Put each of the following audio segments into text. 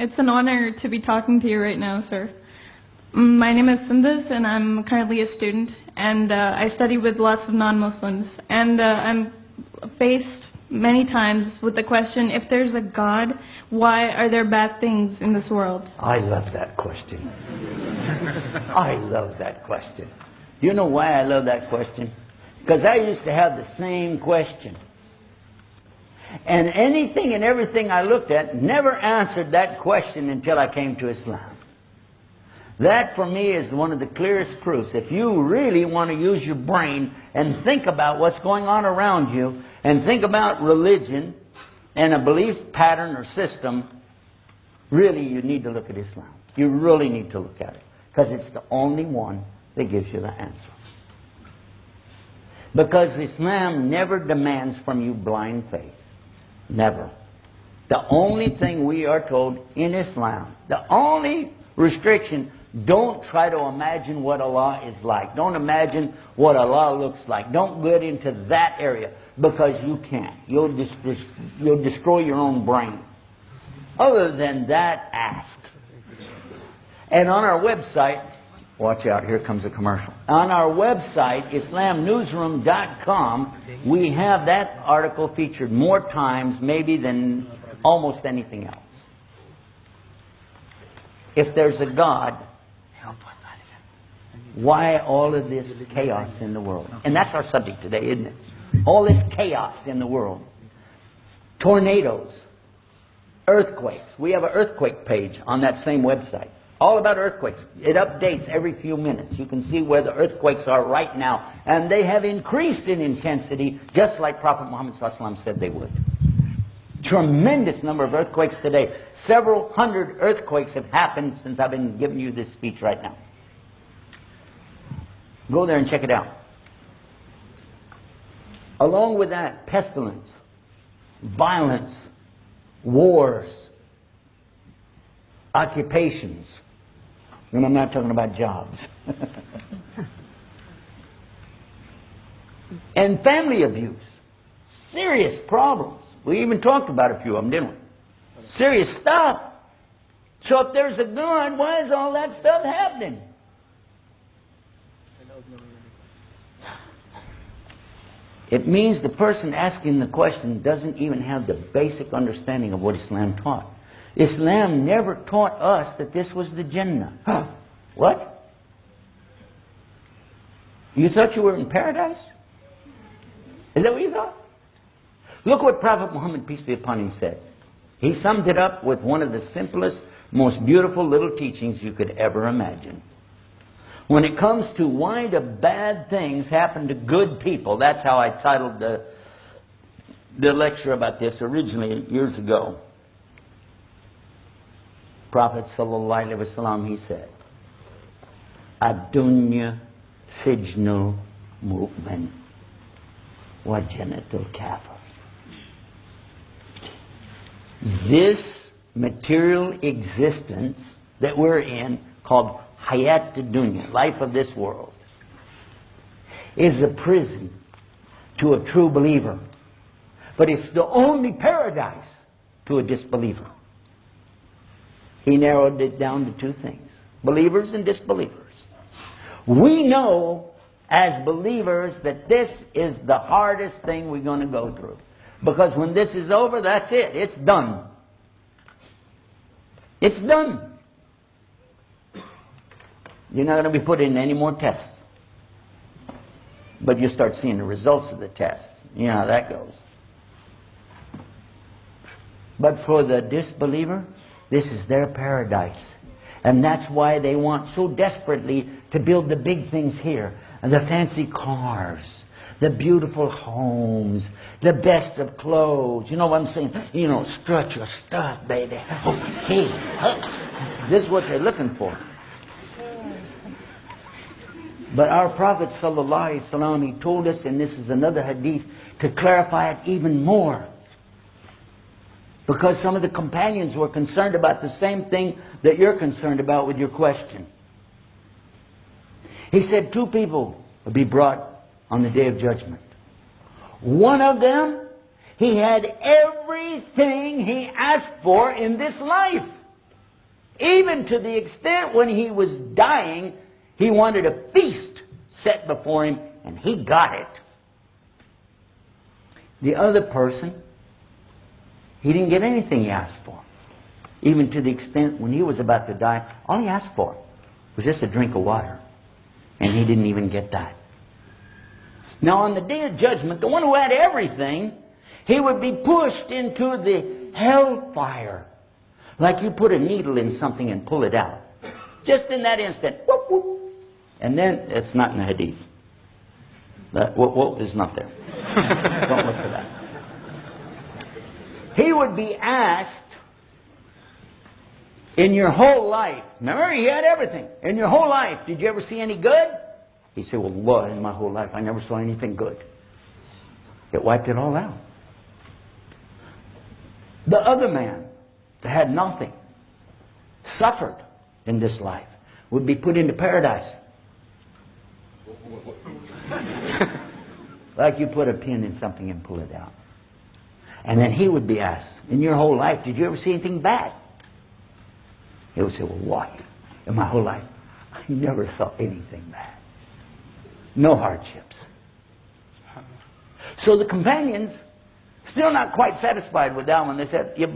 It's an honor to be talking to you right now, sir. My name is Sindhus, and I'm currently a student, and I study with lots of non-Muslims. And I'm faced many times with the question, if there's a God, why are there bad things in this world? I love that question. I love that question. Do you know why I love that question? Because I used to have the same question. And anything and everything I looked at never answered that question until I came to Islam. That for me is one of the clearest proofs. If you really want to use your brain and think about what's going on around you and think about religion and a belief pattern or system, really you need to look at Islam. You really need to look at it because it's the only one that gives you the answer. Because Islam never demands from you blind faith. Never. The only thing we are told in Islam, the only restriction, don't try to imagine what Allah is like. Don't imagine what Allah looks like. Don't get into that area because you can't. You'll destroy your own brain. Other than that, ask. And on our website, watch out, here comes a commercial. On our website, islamnewsroom.com, we have that article featured more times maybe than almost anything else. If there's a God, why all of this chaos in the world? And that's our subject today, isn't it? All this chaos in the world. Tornadoes, earthquakes. We have an earthquake page on that same website. All about earthquakes. It updates every few minutes. You can see where the earthquakes are right now. And they have increased in intensity, just like Prophet Muhammad ﷺ said they would. Tremendous number of earthquakes today. Several hundred earthquakes have happened since I've been giving you this speech right now. Go there and check it out. Along with that, pestilence, violence, wars, occupations. And I'm not talking about jobs. And family abuse. Serious problems. We even talked about a few of them, didn't we? Serious stuff. So if there's a God, why is all that stuff happening? It means the person asking the question doesn't even have the basic understanding of what Islam taught. Islam never taught us that this was the Jannah. What? You thought you were in paradise? Is that what you thought? Look what Prophet Muhammad, peace be upon him, said. He summed it up with one of the simplest, most beautiful little teachings you could ever imagine. When it comes to why do bad things happen to good people, that's how I titled the lecture about this originally years ago. Prophet sallallahu alaihi wasallam, he said, "Ad-dunya sijnul mu'min wa jannatul kafir." This material existence that we're in, called Hayat Dunya, life of this world, is a prison to a true believer. But it's the only paradise to a disbeliever. He narrowed it down to two things: believers and disbelievers. We know as believers that this is the hardest thing we're going to go through. Because when this is over, that's it. It's done. It's done. You're not going to be put in any more tests. But you start seeing the results of the tests. You know how that goes. But for the disbeliever, this is their paradise. And that's why they want so desperately to build the big things here. And the fancy cars, the beautiful homes, the best of clothes. You know what I'm saying? You know, strut your stuff, baby. Okay. This is what they're looking for. But our Prophet ﷺ, he told us, and this is another hadith, to clarify it even more. Because some of the companions were concerned about the same thing that you're concerned about with your question. He said two people will be brought on the Day of Judgment. One of them, he had everything he asked for in this life. Even to the extent when he was dying, he wanted a feast set before him, and he got it. The other person, he didn't get anything he asked for. Even to the extent when he was about to die, all he asked for was just a drink of water. And he didn't even get that. Now on the day of judgment, the one who had everything, he would be pushed into the hellfire. Like you put a needle in something and pull it out. Just in that instant. Whoop, whoop. And then, it's not in the hadith. That whoop, whoop is not there. Don't look for that. He would be asked, in your whole life, remember he had everything. In your whole life, did you ever see any good? He said, well, Lord, in my whole life, I never saw anything good. It wiped it all out. The other man that had nothing, suffered in this life, would be put into paradise. Like you put a pin in something and pull it out. And then he would be asked, in your whole life, did you ever see anything bad? He would say, well, why? In my whole life, I never saw anything bad. No hardships. So the companions, still not quite satisfied with that one. They said, yeah,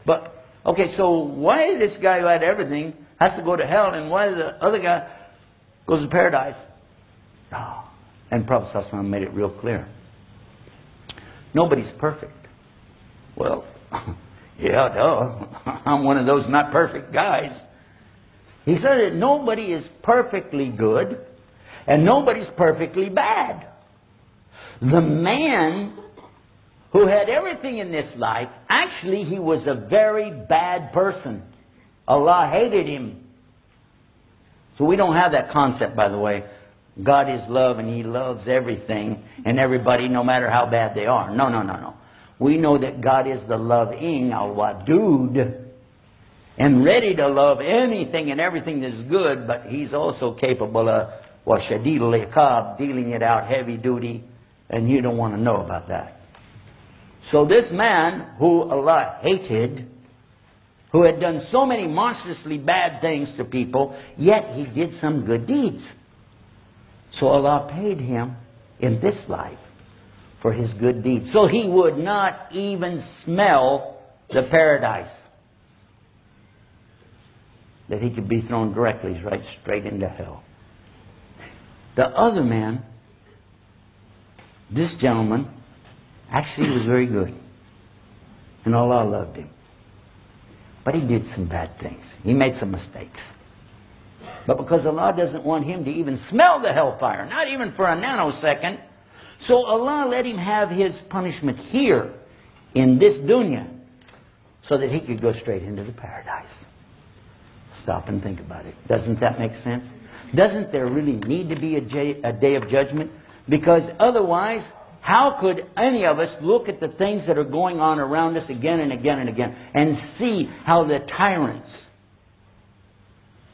but, okay, so why this guy who had everything has to go to hell, and why the other guy goes to paradise? Oh. And Prophet ﷺ made it real clear. Nobody's perfect. Well, yeah, duh. I'm one of those not perfect guys. He said that nobody is perfectly good, and nobody's perfectly bad. The man who had everything in this life, actually he was a very bad person. Allah hated him. So we don't have that concept, by the way. God is love and He loves everything and everybody, no matter how bad they are. No, no, no, no. We know that God is the loving, al-wadud, and ready to love anything and everything that's good, but He's also capable of washadid al-iqab, dealing it out heavy duty, and you don't want to know about that. So this man who Allah hated, who had done so many monstrously bad things to people, yet he did some good deeds. So Allah paid him in this life for his good deeds. So he would not even smell the paradise. That he could be thrown directly right straight into hell. The other man, this gentleman, actually was very good. And Allah loved him. But he did some bad things. He made some mistakes. But because Allah doesn't want him to even smell the hellfire, not even for a nanosecond, so Allah let him have his punishment here in this dunya so that he could go straight into the paradise. Stop and think about it. Doesn't that make sense? Doesn't there really need to be a day of judgment? Because otherwise, how could any of us look at the things that are going on around us again and again and again and see how the tyrants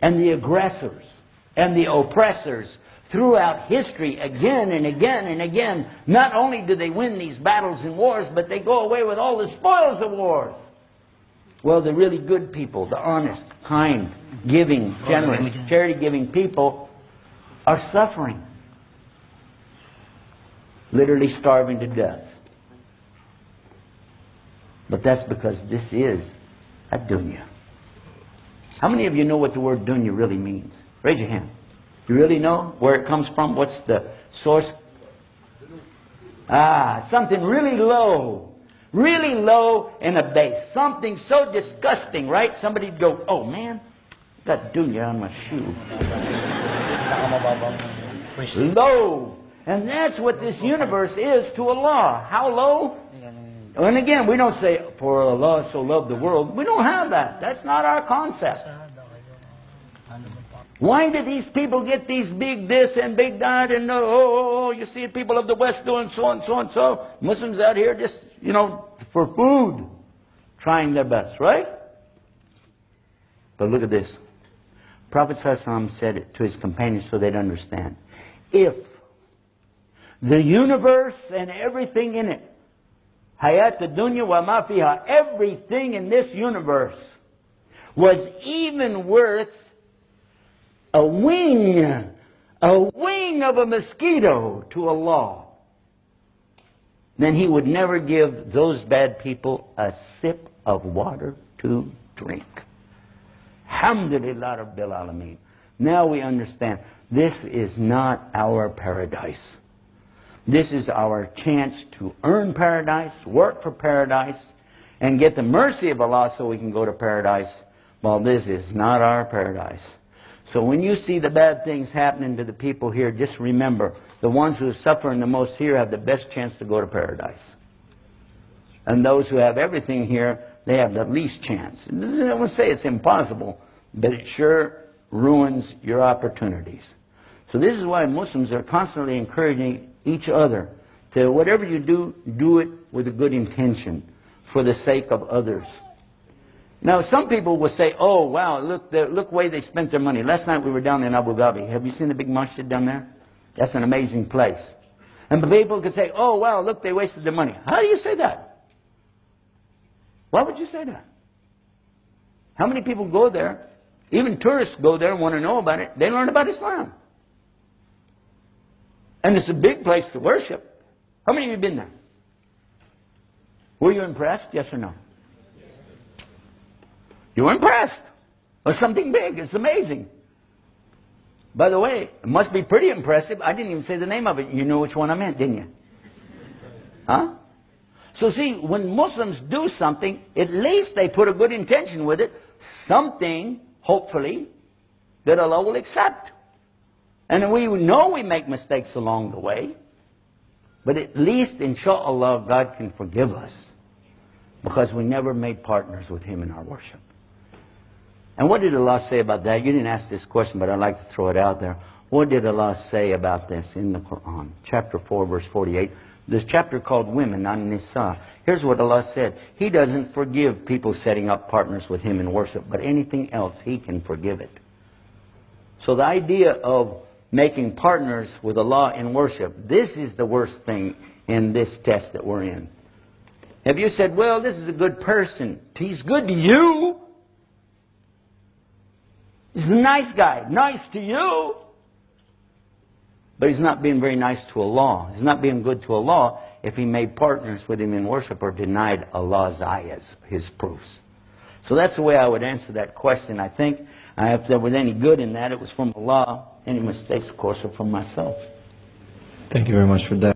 and the aggressors and the oppressors throughout history again and again and again, not only do they win these battles and wars, but they go away with all the spoils of wars. Well, the really good people, the honest, kind, giving, generous, charity-giving people are suffering. Literally starving to death. But that's because this is a dunya. How many of you know what the word dunya really means? Raise your hand. You really know where it comes from? What's the source? Something really low. Really low in a base. Something so disgusting, right? Somebody'd go, oh man, got dunya on my shoe. Low. And that's what this universe is to Allah. How low? And again, we don't say, for Allah so loved the world. We don't have that. That's not our concept. Why did these people get these big this and big that? And you see people of the West doing so and so and so. Muslims out here just, for food, trying their best, right? But look at this. Prophet ﷺ said it to his companions so they'd understand. If the universe and everything in it, hayat dunya wa ma fiha, everything in this universe was even worth a wing of a mosquito to Allah, then he would never give those bad people a sip of water to drink. Alhamdulillah Rabbil Alameen. Now we understand this is not our paradise. This is our chance to earn paradise, work for paradise, and get the mercy of Allah so we can go to paradise. Well, this is not our paradise. So when you see the bad things happening to the people here, just remember, the ones who are suffering the most here have the best chance to go to paradise. And those who have everything here, they have the least chance. I don't want to say it's impossible, but it sure ruins your opportunities. So this is why Muslims are constantly encouraging each other to, whatever you do, do it with a good intention for the sake of others. Now, some people will say, oh, wow, look the way they spent their money. Last night we were down in Abu Dhabi. Have you seen the big masjid down there? That's an amazing place. And people could say, oh, wow, look, they wasted their money. How do you say that? Why would you say that? How many people go there? Even tourists go there and want to know about it. They learn about Islam. And it's a big place to worship. How many of you have been there? Were you impressed? Yes or no? You were impressed. It was something big. It's amazing. By the way, it must be pretty impressive. I didn't even say the name of it. You knew which one I meant, didn't you? Huh? So see, when Muslims do something, at least they put a good intention with it. Something, hopefully, that Allah will accept. And we know we make mistakes along the way. But at least, inshallah, God can forgive us. Because we never made partners with Him in our worship. And what did Allah say about that? You didn't ask this question, but I'd like to throw it out there. What did Allah say about this in the Quran? Chapter 4, verse 48. This chapter called Women, An-Nisa. Here's what Allah said. He doesn't forgive people setting up partners with Him in worship, but anything else, He can forgive it. So the idea of making partners with Allah in worship, this is the worst thing in this test that we're in. Have you said, well, this is a good person. He's good to you. He's a nice guy. Nice to you. But he's not being very nice to Allah. He's not being good to Allah if he made partners with Him in worship or denied Allah's ayahs, His proofs. So that's the way I would answer that question. I think if there was any good in that, it was from Allah. Any mistakes, of course, are from myself. Thank you very much for that.